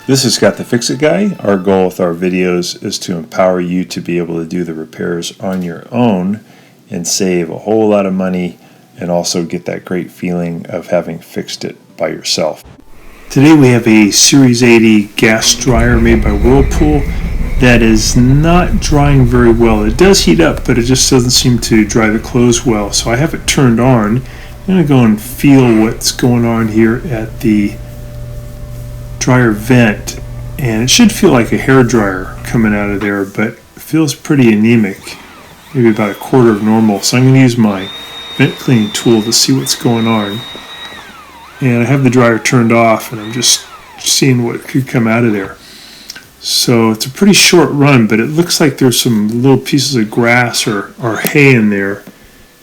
This is Scott the Fix-It Guy. Our goal with our videos is to empower you to be able to do the repairs on your own and save a whole lot of money and also get that great feeling of having fixed it by yourself. Today we have a Series 80 gas dryer made by Whirlpool that is not drying very well. It does heat up, but it just doesn't seem to dry the clothes well. So I have it turned on. I'm going to go and feel what's going on here at the dryer vent, and it should feel like a hair dryer coming out of there, but it feels pretty anemic, maybe about a quarter of normal. So I'm going to use my vent cleaning tool to see what's going on. And I have the dryer turned off, and I'm just seeing what could come out of there. So it's a pretty short run, but it looks like there's some little pieces of grass or hay in there.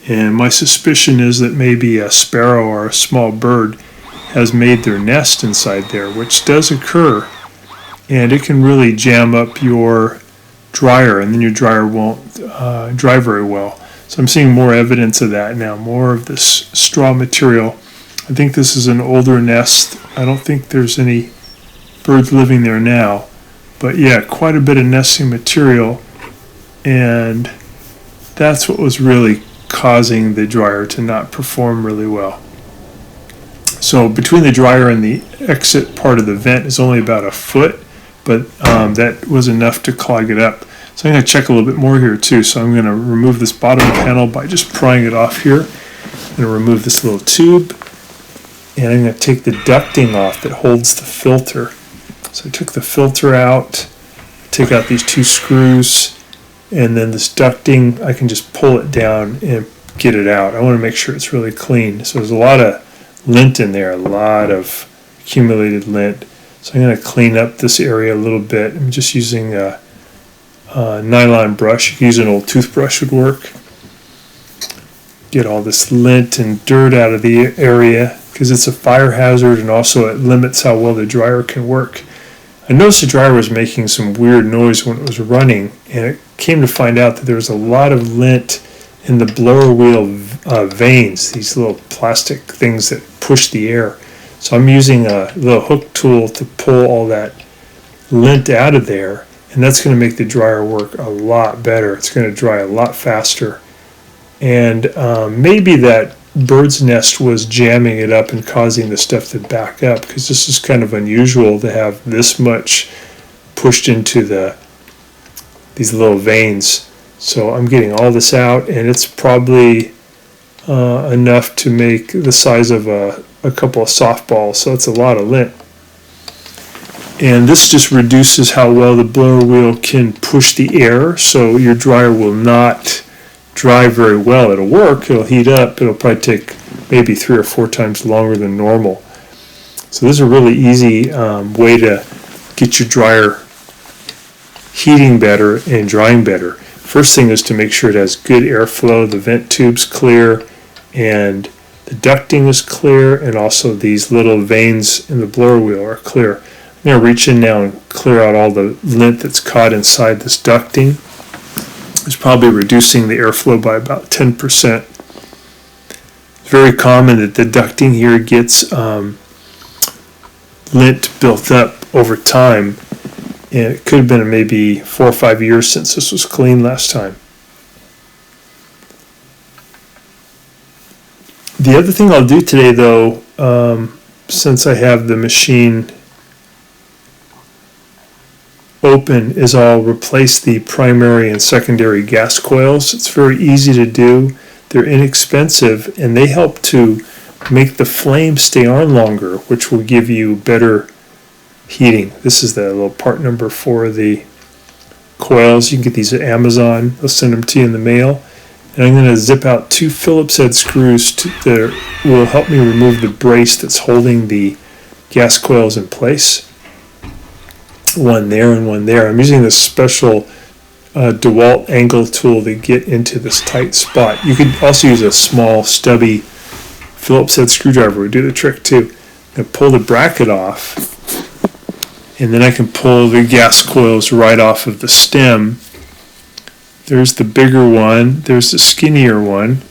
And my suspicion is that maybe a sparrow or a small bird has made their nest inside there, which does occur, and it can really jam up your dryer, and then your dryer won't dry very well. So I'm seeing more evidence of that now, more of this straw material. I think this is an older nest. I don't think there's any birds living there now, but yeah, quite a bit of nesting material, and that's what was really causing the dryer to not perform really well. So between the dryer and the exit part of the vent is only about a foot, but that was enough to clog it up. So I'm going to check a little bit more here too. So I'm going to remove this bottom panel by just prying it off here. I'm going to remove this little tube, and I'm going to take the ducting off that holds the filter. So I took the filter out, take out these two screws, and then this ducting, I can just pull it down and get it out. I want to make sure it's really clean. So there's a lot of lint in there, a lot of accumulated lint. So I'm going to clean up this area a little bit. I'm just using a nylon brush. You can use an old toothbrush would work. Get all this lint and dirt out of the area because it's a fire hazard, and also it limits how well the dryer can work. I noticed the dryer was making some weird noise when it was running, and it came to find out that there was a lot of lint in the blower wheel vanes, these little plastic things that push the air. So I'm using a little hook tool to pull all that lint out of there, and that's going to make the dryer work a lot better. It's going to dry a lot faster. And maybe that bird's nest was jamming it up and causing the stuff to back up, because this is kind of unusual to have this much pushed into these little veins. So I'm getting all this out, and it's probably enough to make the size of a couple of softballs, so it's a lot of lint. And this just reduces how well the blower wheel can push the air, so your dryer will not dry very well. It'll work, it'll heat up, it'll probably take maybe 3 or 4 times longer than normal. So this is a really easy way to get your dryer heating better and drying better. First thing is to make sure it has good airflow, the vent tube's clear, and the ducting is clear, and also these little veins in the blower wheel are clear. I'm going to reach in now and clear out all the lint that's caught inside this ducting. It's probably reducing the airflow by about 10%. It's very common that the ducting here gets lint built up over time, and it could have been maybe 4 or 5 years since this was cleaned last time. The other thing I'll do today, though, since I have the machine open, is I'll replace the primary and secondary gas coils. It's very easy to do. They're inexpensive, and they help to make the flame stay on longer, which will give you better heating. This is the little part number for the coils. You can get these at Amazon. They'll send them to you in the mail. And I'm going to zip out 2 Phillips head screws that will help me remove the brace that's holding the gas coils in place. One there and one there. I'm using this special DeWalt angle tool to get into this tight spot. You could also use a small stubby Phillips head screwdriver would do the trick too. I'm going to pull the bracket off, and then I can pull the gas coils right off of the stem. There's the bigger one, there's the skinnier one.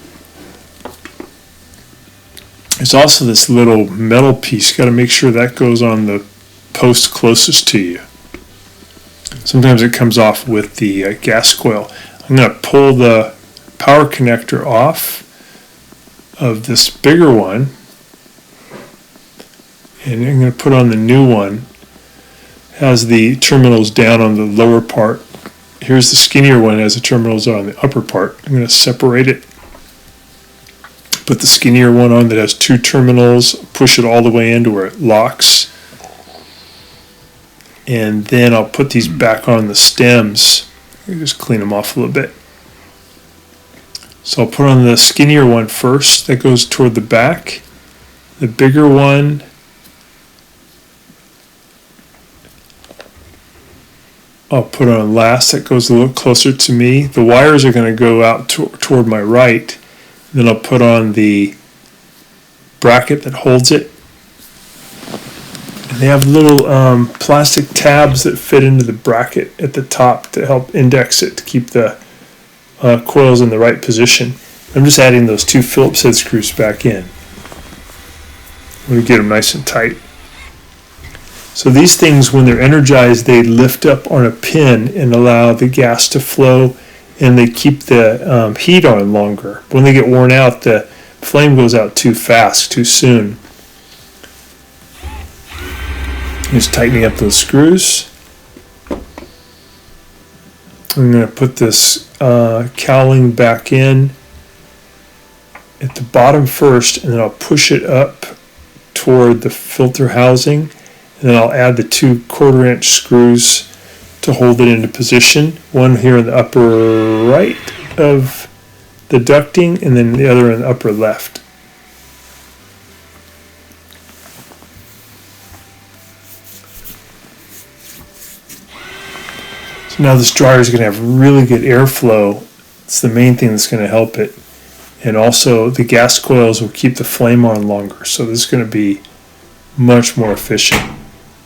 There's also this little metal piece. Got to make sure that goes on the post closest to you. Sometimes it comes off with the gas coil. I'm going to pull the power connector off of this bigger one, and I'm going to put on the new one. It has the terminals down on the lower part. Here's the skinnier one, has the terminals on the upper part. I'm going to separate it. Put the skinnier one on that has 2 terminals, push it all the way into where it locks. And then I'll put these back on the stems. Just clean them off a little bit. So I'll put on the skinnier one first, that goes toward the back. The bigger one, I'll put on last, that goes a little closer to me. The wires are going to go out toward my right. Then I'll put on the bracket that holds it. And they have little plastic tabs that fit into the bracket at the top to help index it, to keep the coils in the right position. I'm just adding those 2 Phillips head screws back in. I'm going to get them nice and tight. So these things, when they're energized, they lift up on a pin and allow the gas to flow, and they keep the heat on longer. When they get worn out, the flame goes out too fast, too soon. Just tightening up those screws. I'm going to put this cowling back in at the bottom first, and then I'll push it up toward the filter housing, and then I'll add the 2 1/4-inch screws to hold it into position. One here in the upper right of the ducting, and then the other in the upper left. So now this dryer is going to have really good airflow. It's the main thing that's going to help it. And also the gas coils will keep the flame on longer. So this is going to be much more efficient.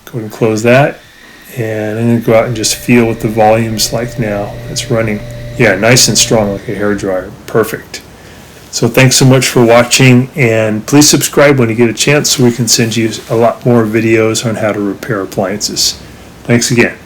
Go ahead and close that. And I'm going to go out and just feel what the volume's like now. It's running, yeah, nice and strong like a hairdryer. Perfect. So thanks so much for watching, and please subscribe when you get a chance so we can send you a lot more videos on how to repair appliances. Thanks again.